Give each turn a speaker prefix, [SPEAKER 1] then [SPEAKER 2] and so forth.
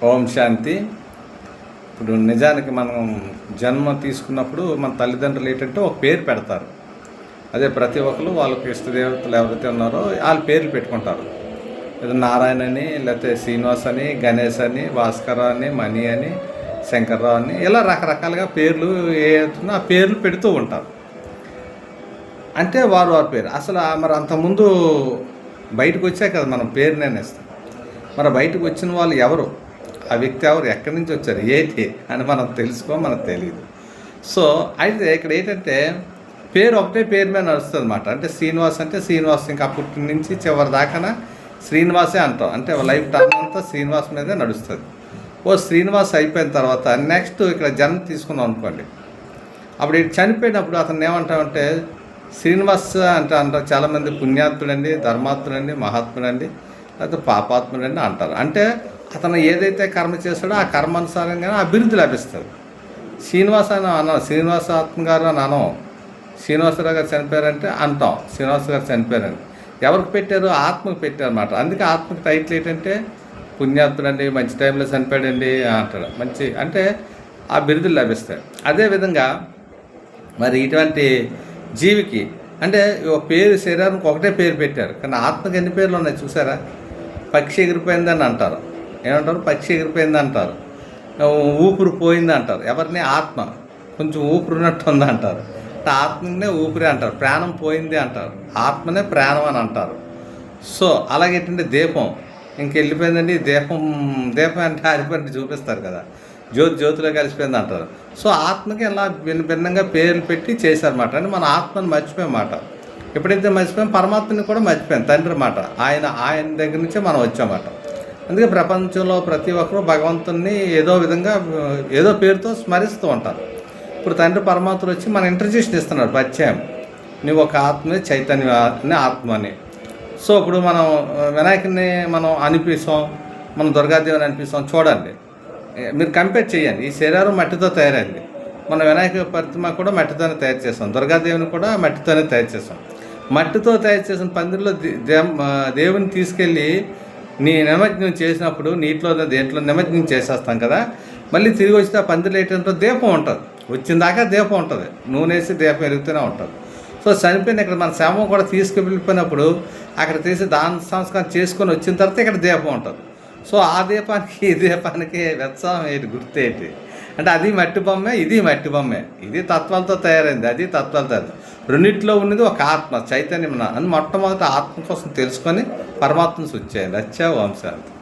[SPEAKER 1] ఓం శాంతి. ఇప్పుడు నిజానికి మనం జన్మ తీసుకున్నప్పుడు మన తల్లిదండ్రులు ఏంటంటే ఒక పేరు పెడతారు. అదే ప్రతి ఒక్కరు వాళ్ళకి ఇష్టదేవతలు ఎవరైతే ఉన్నారో వాళ్ళ పేర్లు పెట్టుకుంటారు. ఏదో నారాయణ అని, లేకపోతే శ్రీనివాస్ అని, గణేష్ అని, భాస్కర అని, మణి అని, శంకర్రావు అని, ఇలా రకరకాలుగా పేర్లు ఆ పేర్లు పెడుతూ ఉంటారు. అంటే వారి పేరు అసలు మరి అంతకుముందు బయటకు వచ్చాక కదా మనం పేరు నిర్ణయిస్తాం. మరి బయటకు వచ్చిన వాళ్ళు ఎవరు, ఆ వ్యక్తి ఎవరు, ఎక్కడి నుంచి వచ్చారు, ఏంటి అని మనం మనకు తెలియదు. సో అయితే ఇక్కడ ఏంటంటే పేరు ఒకటే పేరు మీద నడుస్తుంది అన్నమాట. అంటే శ్రీనివాస్ అంటే శ్రీనివాస్, ఇంకా అప్పటి నుంచి చివరి దాకా శ్రీనివాసే అంటాం. అంటే లైఫ్ టర్న్ అంతా శ్రీనివాస్ మీదే నడుస్తుంది. శ్రీనివాస్ అయిపోయిన తర్వాత నెక్స్ట్ ఇక్కడ జన్మ తీసుకున్నాం అనుకోండి. అప్పుడు చనిపోయినప్పుడు అతను ఏమంటామంటే శ్రీనివాస్ అంటే అంటారు చాలామంది. పుణ్యాత్ముడండి, ధర్మాత్ముడండి, మహాత్ముడండి, లేకపోతే పాపాత్ముడండి అంటారు. అంటే అతను ఏదైతే కర్మ చేస్తాడో ఆ కర్మానుసారంగానే అభివృద్ధి లభిస్తుంది. శ్రీనివాస అని అనం, శ్రీనివాస ఆత్మ గారు అని అనం. శ్రీనివాసరావు గారు చనిపోయారంటే అంటాం శ్రీనివాస గారు చనిపోయారని. ఎవరికి పెట్టారు? ఆత్మకు పెట్టారు అన్నమాట. అందుకే ఆత్మకి టైటిల్ ఏంటంటే పుణ్యాత్ముడండి, మంచి టైంలో చనిపోయాడండి అంటాడు. మంచి అంటే ఆ బిరుదులు లభిస్తాయి. అదేవిధంగా మరి ఇటువంటి జీవికి అంటే పేరు, శరీరానికి ఒకటే పేరు పెట్టారు, కానీ ఆత్మకి ఎన్ని పేర్లు ఉన్నాయి చూసారా? పక్షి ఎగిరిపోయిందని అంటారు. ఏమంటారు? పక్షి ఎగిరిపోయింది అంటారు. ఊపిరి పోయింది అంటారు. ఎవరిని? ఆత్మ కొంచెం ఊపిరి ఉన్నట్టు ఉంది అంటారు. ఆత్మనే ఊపిరి అంటారు. ప్రాణం పోయింది అంటారు. ఆత్మనే ప్రాణం అని అంటారు. సో అలాగేంటంటే దీపం ఇంకెళ్ళిపోయిందండి, దీపం అంటే ఆరిపోయింది చూపిస్తారు కదా, జ్యోతిలో కలిసిపోయింది అంటారు. సో ఆత్మకి ఇలా భిన్నంగా పేర్లు పెట్టి చేశారన్నమాట. అంటే మన ఆత్మని మర్చిపోయామాట. ఎప్పుడైతే మర్చిపోయాం పరమాత్మని కూడా మర్చిపోయాం. తండ్రి మాట ఆయన దగ్గర నుంచే మనం వచ్చామాట. అందుకే ప్రపంచంలో ప్రతి ఒక్కరూ భగవంతుని ఏదో విధంగా ఏదో పేరుతో స్మరిస్తూ ఉంటారు. ఇప్పుడు తండ్రి పరమాత్ముడు వచ్చి మన ఇంట్రడ్యూషన్ ఇస్తున్నాడు, పరిచయం. నువ్వు ఒక ఆత్మని, చైతన్య ఆత్మని. సో ఇప్పుడు మనం వినాయకుడిని మనం అనిపిస్తాం, మనం దుర్గాదేవిని అనిపిస్తాం. చూడండి, మీరు కంపేర్ చేయండి. ఈ శరీరం మట్టితో తయారైంది. మన వినాయక ప్రతిమ కూడా మట్టితోనే తయారు చేస్తాం. దుర్గాదేవిని కూడా మట్టితోనే తయారు చేస్తాం. మట్టితో తయారు చేసిన పందిరిలో దేవుని తీసుకెళ్ళి నిమజ్జనం చేసినప్పుడు నీటిలో దేంట్లో నిమజ్జనం చేసేస్తాం కదా. మళ్ళీ తిరిగి వచ్చితే ఆ పందిరిలో ఏంటంటే దీపం ఉంటుంది. వచ్చిన దాకా దీపం ఉంటుంది, నూనె వేసి దీపం వెలుగుతూనే ఉంటుంది. సో చనిపోయిన ఇక్కడ మన శవం కూడా తీసుకువెళ్ళిపోయినప్పుడు అక్కడ తీసి దాన సంస్కారం చేసుకొని వచ్చిన తర్వాత ఇక్కడ దీపం ఉంటుంది. సో ఆ దీపానికి ఈ దీపానికి వ్యత్యాసం ఏంటి, గుర్తు ఏంటి అంటే అది మట్టి బొమ్మే, ఇది మట్టి బొమ్మే. ఇది తత్వాలతో తయారైంది, అది తత్వాలతో తయారు. రెండింటిలో ఉన్నది ఒక ఆత్మ, చైతన్యం అని మొట్టమొదటి ఆత్మ కోసం తెలుసుకొని పరమాత్మను వచ్చేయండి. ఓం శాంతి.